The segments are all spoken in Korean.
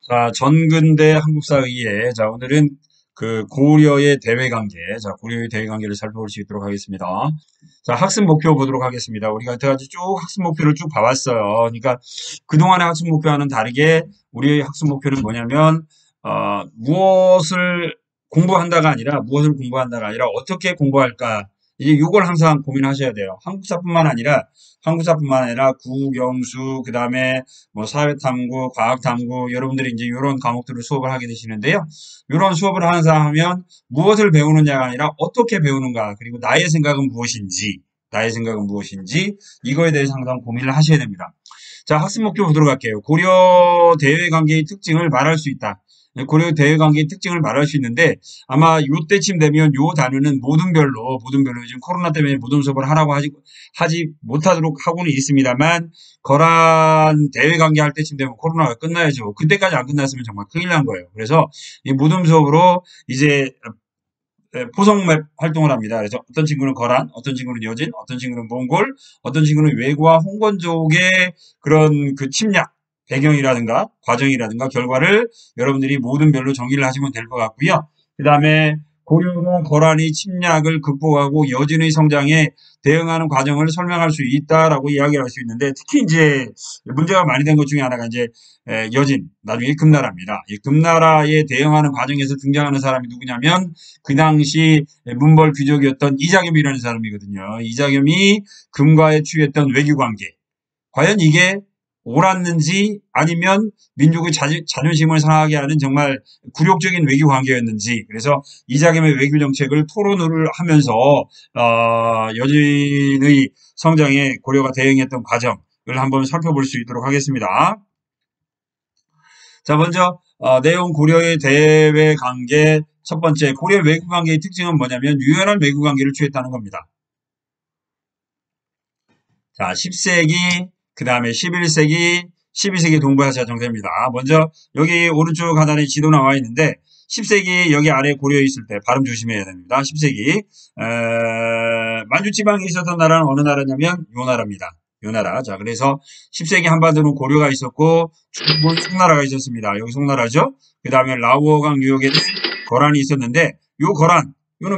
자, 전근대 한국사의에, 자, 오늘은 그 고려의 대외관계, 자, 고려의 대외관계를 살펴볼 수 있도록 하겠습니다. 자, 학습 목표 보도록 하겠습니다. 우리가 여태까지 쭉 학습 목표를 쭉 봐왔어요. 그러니까 그동안의 학습 목표와는 다르게 우리의 학습 목표는 뭐냐면, 무엇을 공부한다가 아니라 어떻게 공부할까. 이제 이걸 항상 고민하셔야 돼요. 한국사뿐만 아니라 국영수, 그 다음에 뭐 사회탐구, 과학탐구, 여러분들이 이제 이런 과목들을 수업을 하게 되시는데요. 이런 수업을 항상 하면 무엇을 배우느냐가 아니라 어떻게 배우는가, 그리고 나의 생각은 무엇인지, 이거에 대해서 항상 고민을 하셔야 됩니다. 자, 학습 목표 보도록 할게요. 고려 대외관계의 특징을 말할 수 있다. 고려 대외관계의 특징을 말할 수 있는데, 아마 요때쯤 되면 요 단어는 모든 별로 지금 코로나 때문에 모든 수업을 하지 못하도록 하고는 있습니다만, 거란 대외관계 할 때쯤 되면 코로나가 끝나야죠. 그때까지 안 끝났으면 정말 큰일 난 거예요. 그래서 이 모든 수업으로 이제 포석맵 활동을 합니다. 그래서 어떤 친구는 거란, 어떤 친구는 여진, 어떤 친구는 몽골, 어떤 친구는 외구와 홍건족의 그런 그 침략 배경이라든가 과정이라든가 결과를 여러분들이 모든 별로 정리를 하시면 될 것 같고요. 그 다음에 고려가 거란의 침략을 극복하고 여진의 성장에 대응하는 과정을 설명할 수 있다라고 이야기할 수 있는데, 특히 이제 문제가 많이 된 것 중에 하나가 이제 여진, 나중에 금나라입니다. 이 금나라에 대응하는 과정에서 등장하는 사람이 누구냐면 그 당시 문벌 귀족이었던 이자겸이라는 사람이거든요. 이자겸이 금과에 취했던 외교관계. 과연 이게 옳았는지 아니면 민족의 자존심을 상하게 하는 정말 굴욕적인 외교 관계였는지. 그래서 이자겸의 외교 정책을 토론을 하면서 여진의 성장에 고려가 대응했던 과정을 한번 살펴볼 수 있도록 하겠습니다. 자, 먼저 내용 고려의 대외 관계. 첫 번째, 고려 외교 관계의 특징은 뭐냐면 유연한 외교 관계를 취했다는 겁니다. 자, 10세기, 그 다음에 11세기, 12세기 동부아시아 정세입니다. 먼저 여기 오른쪽 하단에 지도 나와 있는데 10세기 여기 아래 고려에 있을 때 발음 조심해야 됩니다. 10세기 만주지방에 있었던 나라는 어느 나라냐면 요 나라입니다. 요 나라. 자, 그래서 10세기 한반도는 고려가 있었고 중국은 송나라가 있었습니다. 여기 송나라죠. 그 다음에 라오어강 유역에는 거란이 있었는데 요 거란, 요는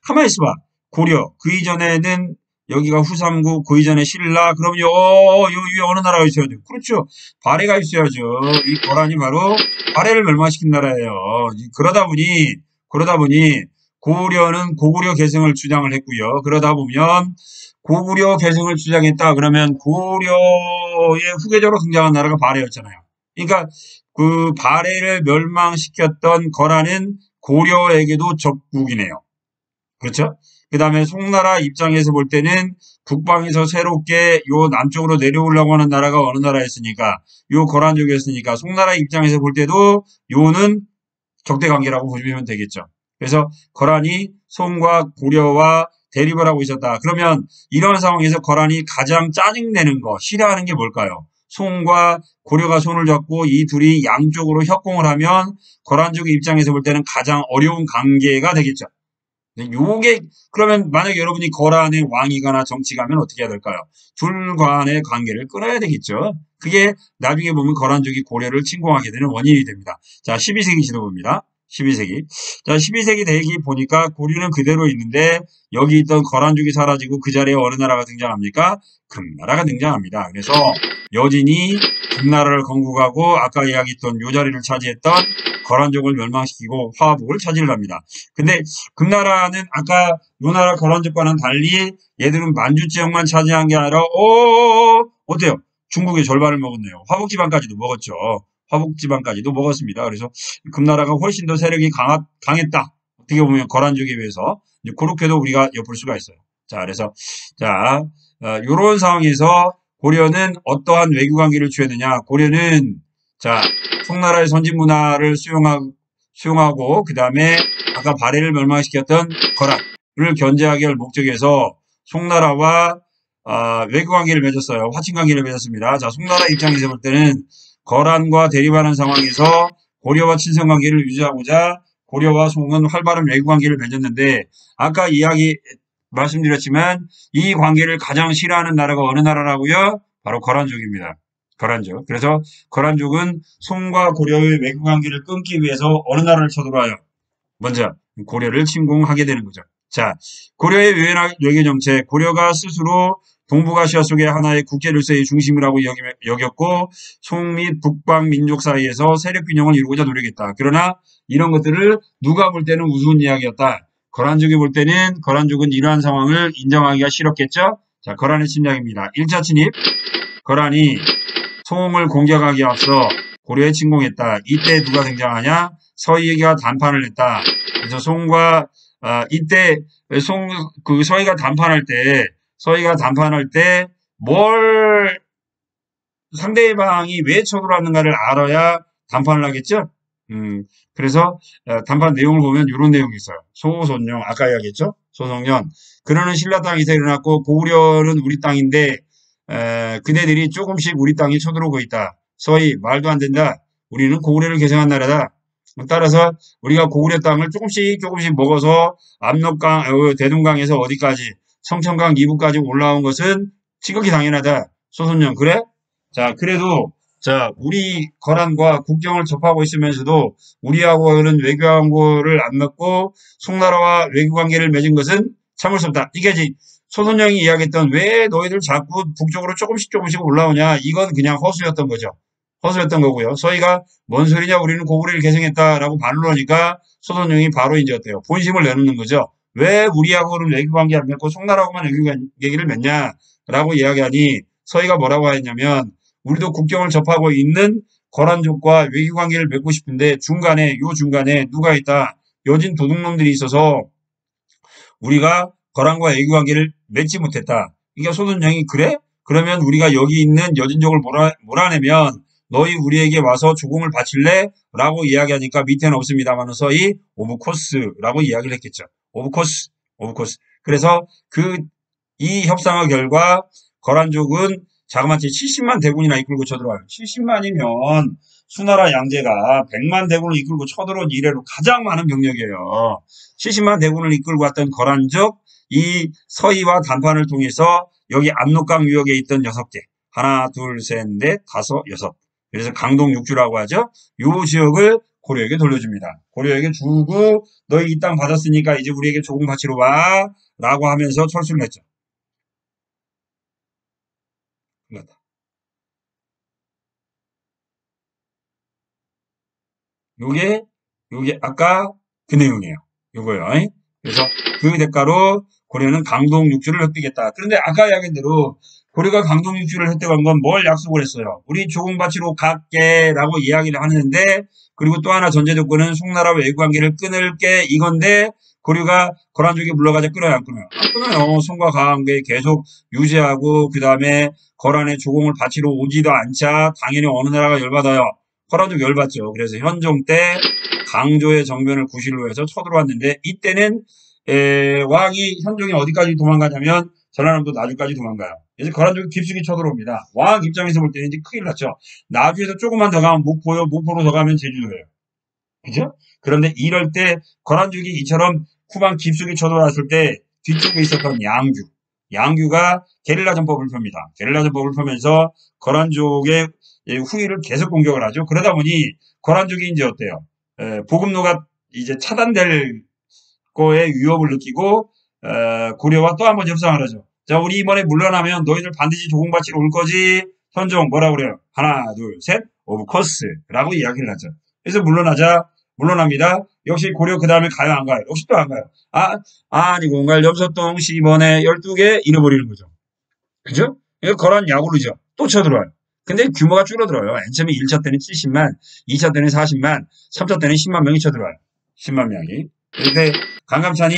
가만히 있어봐. 고려. 그 이전에는 여기가 후삼국, 그 이전에 신라, 그럼 요 위에 어느 나라가 있어야 돼요? 그렇죠. 발해가 있어야죠. 이 거란이 바로 발해를 멸망시킨 나라예요. 그러다 보니 고구려는 고구려 개성을 주장을 했고요. 그러다 보면 고구려 개성을 주장했다. 그러면 고구려의 후계자로 등장한 나라가 발해였잖아요. 그러니까 그 발해를 멸망시켰던 거란은 고려에게도 적국이네요. 그렇죠? 그 다음에 송나라 입장에서 볼 때는 북방에서 새롭게 요 남쪽으로 내려오려고 하는 나라가 어느 나라였으니까 요 거란족이었으니까 송나라 입장에서 볼 때도 요는 적대관계라고 보시면 되겠죠. 그래서 거란이 송과 고려와 대립을 하고 있었다. 그러면 이런 상황에서 거란이 가장 짜증내는 거, 싫어하는 게 뭘까요? 송과 고려가 손을 잡고 이 둘이 양쪽으로 협공을 하면 거란족 입장에서 볼 때는 가장 어려운 관계가 되겠죠. 요게, 그러면 만약에 여러분이 거란의 왕이거나 정치가면 어떻게 해야 될까요? 둘 간의 관계를 끊어야 되겠죠. 그게 나중에 보면 거란족이 고려를 침공하게 되는 원인이 됩니다. 자, 12세기 지도부입니다. 12세기. 자, 12세기 대기 보니까 고려는 그대로 있는데 여기 있던 거란족이 사라지고 그 자리에 어느 나라가 등장합니까? 금나라가 등장합니다. 그래서 여진이 금나라를 건국하고 아까 이야기했던 요 자리를 차지했던 거란족을 멸망시키고 화북을 차지를 합니다. 근데 금나라는 아까 요 나라 거란족과는 달리 얘들은 만주 지역만 차지한 게 아니라 어때요? 중국의 절반을 먹었네요. 화북지방까지도 먹었죠. 화북지방까지도 먹었습니다. 그래서 금나라가 훨씬 더 세력이 강했다. 어떻게 보면 거란족에 비해서 그렇게도 우리가 엿볼 수가 있어요. 자, 그래서 요런 상황에서 고려는 어떠한 외교관계를 취했느냐. 고려는 송나라의 선진 문화를 수용하고 그 다음에 아까 발해를 멸망시켰던 거란을 견제하기 할 목적에서 송나라와 외교관계를 맺었어요. 화친관계를 맺었습니다. 자, 송나라 입장에서 볼 때는 거란과 대립하는 상황에서 고려와 친선관계를 유지하고자 고려와 송은 활발한 외교관계를 맺었는데 아까 말씀드렸지만 이 관계를 가장 싫어하는 나라가 어느 나라라고요? 바로 거란족입니다. 거란족. 그래서 거란족은 송과 고려의 외교 관계를 끊기 위해서 어느 나라를 쳐들어와요? 먼저 고려를 침공하게 되는 거죠. 자, 고려의 외교 정책, 고려가 스스로 동북아시아 속의 하나의 국제질서의 중심이라고 여겼고 송 및 북방 민족 사이에서 세력 균형을 이루고자 노력했다. 그러나 이런 것들을 누가 볼 때는 우스운 이야기였다. 거란족이 볼 때는 거란족은 이러한 상황을 인정하기가 싫었겠죠. 자, 거란의 침략입니다. 1차 침입, 거란이 송을 공격하기에 앞서 고려에 침공했다. 이때 누가 등장하냐? 서희가 단판을 했다. 그래서 송과 이때 서희가 단판할 때 뭘 상대방이 왜 쳐들어왔는가를 알아야 단판을 하겠죠? 그래서 단판 내용을 보면 이런 내용이 있어요. 소손령 아까 이야기했죠? 소송년 그러는 신라 땅에서 일어났고 고구려는 우리 땅인데 그대들이 조금씩 우리 땅에 쳐들어오고 있다. 서희 말도 안 된다. 우리는 고구려를 개성한 나라다. 따라서 우리가 고구려 땅을 조금씩 먹어서 압록강, 대동강에서 어디까지 청천강 이북까지 올라온 것은 지극히 당연하다. 소손령 그래? 자 그래도 자 우리 거란과 국경을 접하고 있으면서도 우리하고는 외교관계를 안 맺고 송나라와 외교관계를 맺은 것은 참을 수 없다. 이게 소손령이 이야기했던 왜 너희들 자꾸 북쪽으로 조금씩 올라오냐 이건 그냥 허수였던 거죠. 허수였던 거고요. 서희가 뭔 소리냐 우리는 고구려를 개성했다라고 반론하니까 소손령이 바로 이제 어때요? 본심을 내놓는 거죠. 왜 우리하고는 외교관계 안 맺고 송나라하고만 외교관계를 맺냐라고 이야기하니 서희가 뭐라고 했냐면 우리도 국경을 접하고 있는 거란족과 외교관계를 맺고 싶은데 중간에 누가 있다. 여진 도둑놈들이 있어서 우리가 거란과 외교관계를 맺지 못했다. 이게 소손령이 그래? 그러면 우리가 여기 있는 여진족을 몰아내면 너희 우리에게 와서 조공을 바칠래? 라고 이야기하니까 밑에는 없습니다만 서희 오브코스라고 이야기를 했겠죠. 오브코스. 그래서 이 협상의 결과 거란족은 자그마치 70만 대군이나 이끌고 쳐들어와요. 70만이면 수나라 양제가 100만 대군을 이끌고 쳐들어온 이래로 가장 많은 병력이에요. 70만 대군을 이끌고 왔던 거란족, 이 서희와 단판을 통해서 여기 압록강 유역에 있던 6개. 하나, 둘, 셋, 넷, 다섯, 여섯. 그래서 강동 6주라고 하죠. 요 지역을 고려에게 돌려줍니다. 고려에게 주고 너희 이 땅 받았으니까 이제 우리에게 조공 바치러 와. 라고 하면서 철수를 했죠. 요게 아까 그 내용이에요. 요거요. 그래서 그 대가로 고려는 강동 6주를 획득했다. 그런데 아까 이야기한 대로 고려가 강동 6주를 획득한 건 뭘 약속을 했어요? 우리 조공 바치러 갈게 라고 이야기를 하는데 그리고 또 하나 전제 조건은 송나라 외교관계를 끊을게 이건데 고려가 거란족이 물러가자 끊어요 안 끊어요? 안 끊어요. 송과 관계 계속 유지하고 그 다음에 거란의 조공을 바치러 오지도 않자 당연히 어느 나라가 열받아요. 거란족 열받죠. 그래서 현종 때 강조의 정변을 구실로 해서 쳐들어왔는데 이때는 왕이 현종이 어디까지 도망가냐면 전라남도 나주까지 도망가요. 그래서 거란족이 깊숙이 쳐들어옵니다. 왕 입장에서 볼 때는 이제 큰일 났죠. 나주에서 조금만 더 가면 목포로 더 가면 제주도예요. 그죠? 그런데 이럴 때 거란족이 이처럼 후방 깊숙이 쳐들어왔을 때 뒤쪽에 있었던 양규가 게릴라 전법을 펴니다. 게릴라 전법을 펴면서 거란족의 후위를 계속 공격을 하죠. 그러다 보니 거란족이 이제 어때요? 보급로가 이제 차단될 거에 위협을 느끼고 고려와 또 한 번 협상을 하죠. 자, 우리 이번에 물러나면 너희들 반드시 조공바치러 올 거지. 현종 뭐라 그래요? 하나, 둘, 셋, 오브 코스라고 이야기를 하죠. 그래서 물러납니다. 역시 고려 그 다음에 가요 안 가요? 역시 또 안 가요. 아니고 염소똥 10원에 12개 잃어버리는 거죠. 그죠? 이거 거란 야구르죠. 또 쳐들어와요. 근데 규모가 줄어들어요. 맨 처음에 1차 때는 70만, 2차 때는 40만, 3차 때는 10만 명이 쳐들어와요. 10만 명이. 근데 강감찬이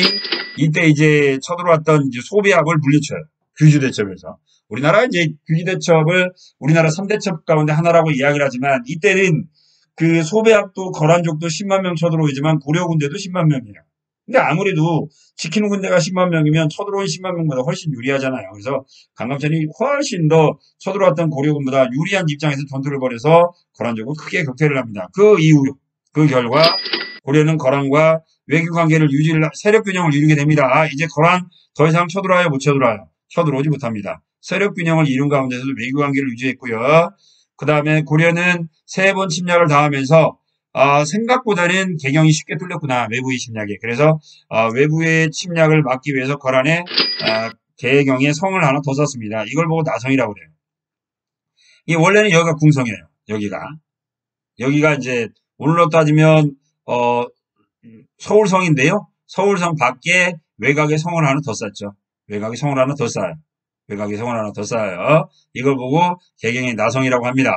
이때 이제 쳐들어왔던 이제 소비압을 물리쳐요. 규주대첩에서. 우리나라 이제 규주대첩을 우리나라 3대첩 가운데 하나라고 이야기를 하지만 이때는 그 소배압도 거란족도 10만 명 쳐들어오지만 고려 군대도 10만 명이에요. 근데 아무래도 지키는 군대가 10만 명이면 쳐들어온 10만 명보다 훨씬 유리하잖아요. 그래서 강감찬이 훨씬 더 쳐들어왔던 고려군보다 유리한 입장에서 전투를 벌여서 거란족은 크게 격퇴를 합니다. 그 이후 그 결과 고려는 거란과 외교관계를 세력 균형을 이루게 됩니다. 이제 거란 더 이상 쳐들어와요 못 쳐들어와요? 쳐들어오지 못합니다. 세력 균형을 이룬 가운데서도 외교관계를 유지했고요. 그 다음에 고려는 3번 침략을 당하면서 생각보다는 개경이 쉽게 뚫렸구나. 외부의 침략에. 그래서 외부의 침략을 막기 위해서 거란에 개경에 성을 하나 더 썼습니다. 이걸 보고 나성이라고 그래요. 이 원래는 여기가 궁성이에요. 여기가 이제 오늘로 따지면 서울성인데요. 서울성 밖에 외곽에 성을 하나 더 쌓죠. 외곽에 성을 하나 더 쌓아요. 외곽에 성을 하나 더 쌓아요. 이걸 보고 개경이 나성이라고 합니다.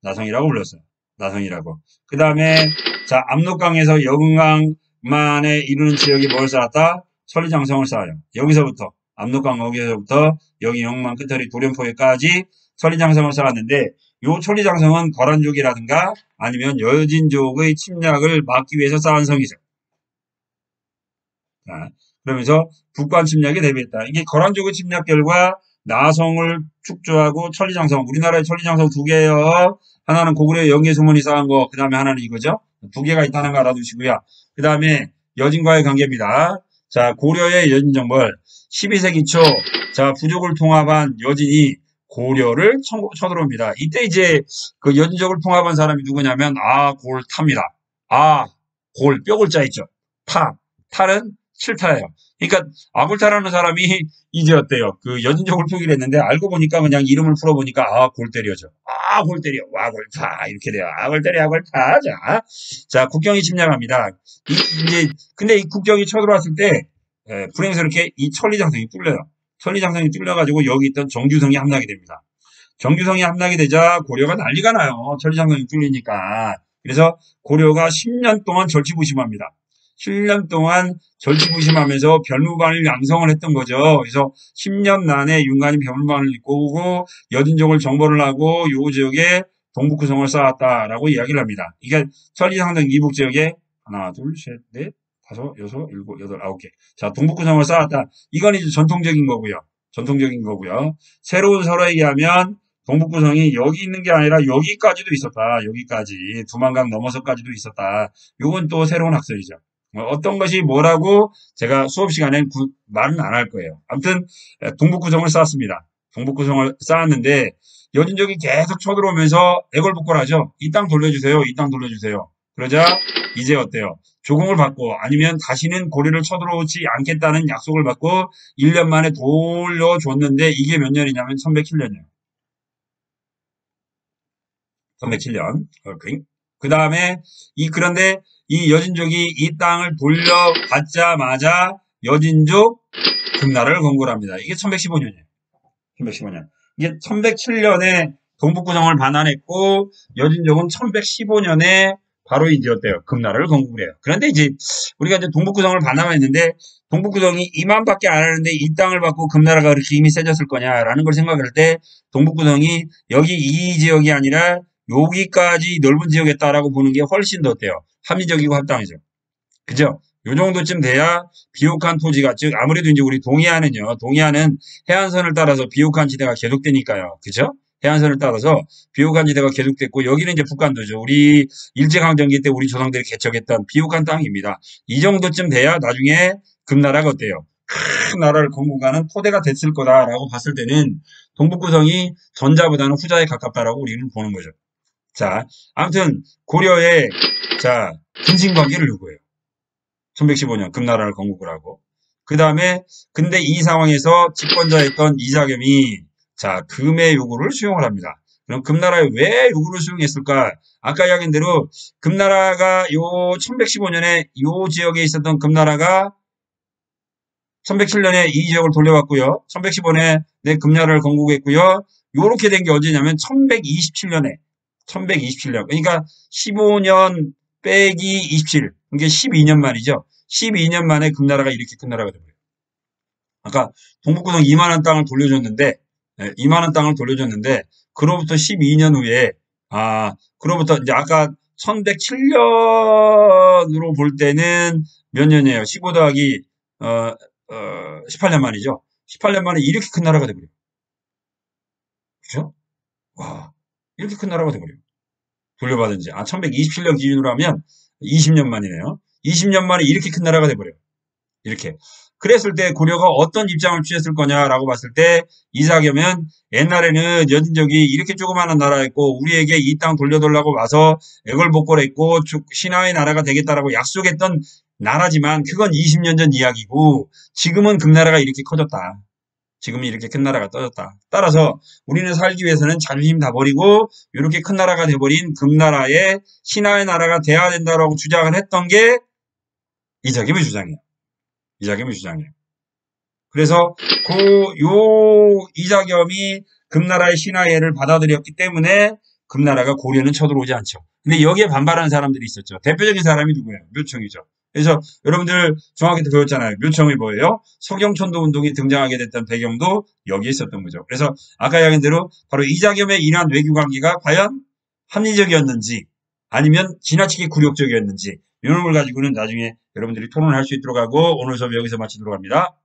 나성이라고 불렀어요. 나성이라고. 그 다음에 자 압록강에서 여금강만에 이르는 지역이 뭘 쌓았다? 천리장성을 쌓아요. 여기서부터 압록강 여기서부터 여기 영만 끝터리 도련포에까지 천리장성을 쌓았는데 요 천리장성은 거란족이라든가 아니면 여진족의 침략을 막기 위해서 쌓은 성이죠. 자, 그러면서 북관 침략에 대비했다. 이게 거란족의 침략 결과 나성을 축조하고 천리장성, 우리나라에 천리장성 2개예요. 하나는 고구려의 영계수문이 쌓은 거, 그 다음에 하나는 이거죠. 2개가 있다는 거 알아두시고요. 그 다음에 여진과의 관계입니다. 자, 고려의 여진정벌 12세기 초, 자, 부족을 통합한 여진이 고려를 쳐들어옵니다. 이때 이제 그 여진족을 통합한 사람이 누구냐면 골타입니다. 골, 뼈골자 있죠. 탈은 칠타예요. 그러니까 아골타라는 사람이 이제 어때요? 그 여진족을 표기를 했는데 알고 보니까 그냥 이름을 풀어보니까 골때려죠. 골때려. 골타 이렇게 돼요. 골때려. 골타. 자, 국경이 침략합니다. 이제 근데 이 국경이 쳐들어왔을 때 불행스럽게 이 천리장성이 뚫려요. 천리장성이 뚫려가지고 여기 있던 정규성이 함락이 됩니다. 정규성이 함락이 되자 고려가 난리가 나요. 천리장성이 뚫리니까. 그래서 고려가 10년 동안 절치부심합니다. 10년 동안 절치부심하면서 변무반을 양성을 했던 거죠. 그래서 10년 난에 윤관이 변무반을 입고 오고 여진족을 정벌을 하고 요 지역에 동북구성을 쌓았다라고 이야기를 합니다. 이게 천리장성 이북 지역에 하나, 둘, 셋, 넷, 다섯, 여섯, 일곱, 여덟, 9개. 자, 동북구성을 쌓았다. 이건 이제 전통적인 거고요. 새로운 설화에 의하면 동북구성이 여기 있는 게 아니라 여기까지도 있었다. 여기까지. 두만강 넘어서까지도 있었다. 요건 또 새로운 학설이죠. 어떤 것이 뭐라고 제가 수업 시간에 말은 안 할 거예요. 아무튼 동북구성을 쌓았습니다. 동북구성을 쌓았는데 여진족이 계속 쳐들어오면서 애걸복걸하죠. 이 땅 돌려주세요. 이 땅 돌려주세요. 그러자 이제 어때요? 조공을 받고 아니면 다시는 고려를 쳐들어오지 않겠다는 약속을 받고 1년 만에 돌려줬는데 이게 몇 년이냐면 1107년이에요. 1107년. 그 다음에 그런데 이 여진족이 이 땅을 돌려받자마자 여진족 금나라를 건국을 합니다. 이게 1115년이에요. 1115년. 이게 1107년에 동북구성을 반환했고 여진족은 1115년에 바로 이제 어때요? 금나라를 건국을 해요. 그런데 이제 우리가 이제 동북구성을 반환했는데 동북구성이 이만밖에 안 하는데 이 땅을 받고 금나라가 그렇게 힘이 세졌을 거냐라는 걸 생각할 때 동북구성이 여기 이 지역이 아니라 여기까지 넓은 지역이었다라고 보는 게 훨씬 더 어때요? 합리적이고 합당이죠. 그죠? 요 정도쯤 돼야 비옥한 토지가, 즉, 아무래도 이제 우리 동해안은 해안선을 따라서 비옥한 지대가 계속되니까요. 그죠? 해안선을 따라서 비옥한 지대가 계속됐고, 여기는 이제 북한도죠. 우리 일제강점기 때 우리 조상들이 개척했던 비옥한 땅입니다. 이 정도쯤 돼야 나중에 금나라가 어때요? 큰 나라를 건국하는 토대가 됐을 거다라고 봤을 때는 동북구성이 전자보다는 후자에 가깝다라고 우리는 보는 거죠. 자, 아무튼 고려의 자 근신관계를 요구해요. 1115년 금나라를 건국을 하고 그 다음에 근데 이 상황에서 집권자였던 이자겸이 자 금의 요구를 수용을 합니다. 그럼 금나라에 왜 요구를 수용했을까? 아까 이야기한 대로 금나라가 요 1115년에 요 지역에 있었던 금나라가 1107년에 이 지역을 돌려왔고요. 1115년에 내 금나라를 건국했고요. 요렇게 된 게 언제냐면 1127년에 1127년. 그러니까 15년 빼기 27. 이게 12년 만이죠. 12년 만에 금나라가 이렇게 큰 나라가 됩니다. 아까 동북구성 2만원 땅을 돌려줬는데, 2만원 땅을 돌려줬는데, 그로부터 12년 후에, 그로부터 이제 아까 1107년으로 볼 때는 몇 년이에요? 15 더하기, 18년 만이죠. 18년 만에 이렇게 큰 나라가 돼버려요. 그죠? 와. 이렇게 큰 나라가 돼버려요. 돌려받은 지. 1127년 기준으로 하면 20년 만이네요. 20년 만에 이렇게 큰 나라가 돼버려요. 이렇게. 그랬을 때 고려가 어떤 입장을 취했을 거냐라고 봤을 때 이사겸은 옛날에는 여진족이 이렇게 조그마한 나라였고 우리에게 이 땅 돌려달라고 와서 애걸복걸했고 신하의 나라가 되겠다라고 약속했던 나라지만 그건 20년 전 이야기고 지금은 금나라가 이렇게 커졌다. 지금은 이렇게 큰 나라가 떠졌다. 따라서 우리는 살기 위해서는 자존심 다 버리고 이렇게 큰 나라가 돼버린 금나라의 신하의 나라가 돼야 된다라고 주장을 했던 게 이자겸의 주장이에요. 이자겸의 주장이에요. 그래서 요 이자겸이 금나라의 신하예를 받아들였기 때문에 금나라가 고려는 쳐들어오지 않죠. 근데 여기에 반발하는 사람들이 있었죠. 대표적인 사람이 누구예요? 묘청이죠. 그래서 여러분들 중학교 때 배웠잖아요. 묘청이 뭐예요? 석영천도 운동이 등장하게 됐던 배경도 여기에 있었던 거죠. 그래서 아까 이야기한 대로 바로 이자겸의 이러한 외교 관계가 과연 합리적이었는지 아니면 지나치게 굴욕적이었는지 이런 걸 가지고는 나중에 여러분들이 토론을 할 수 있도록 하고 오늘 수업 여기서 마치도록 합니다.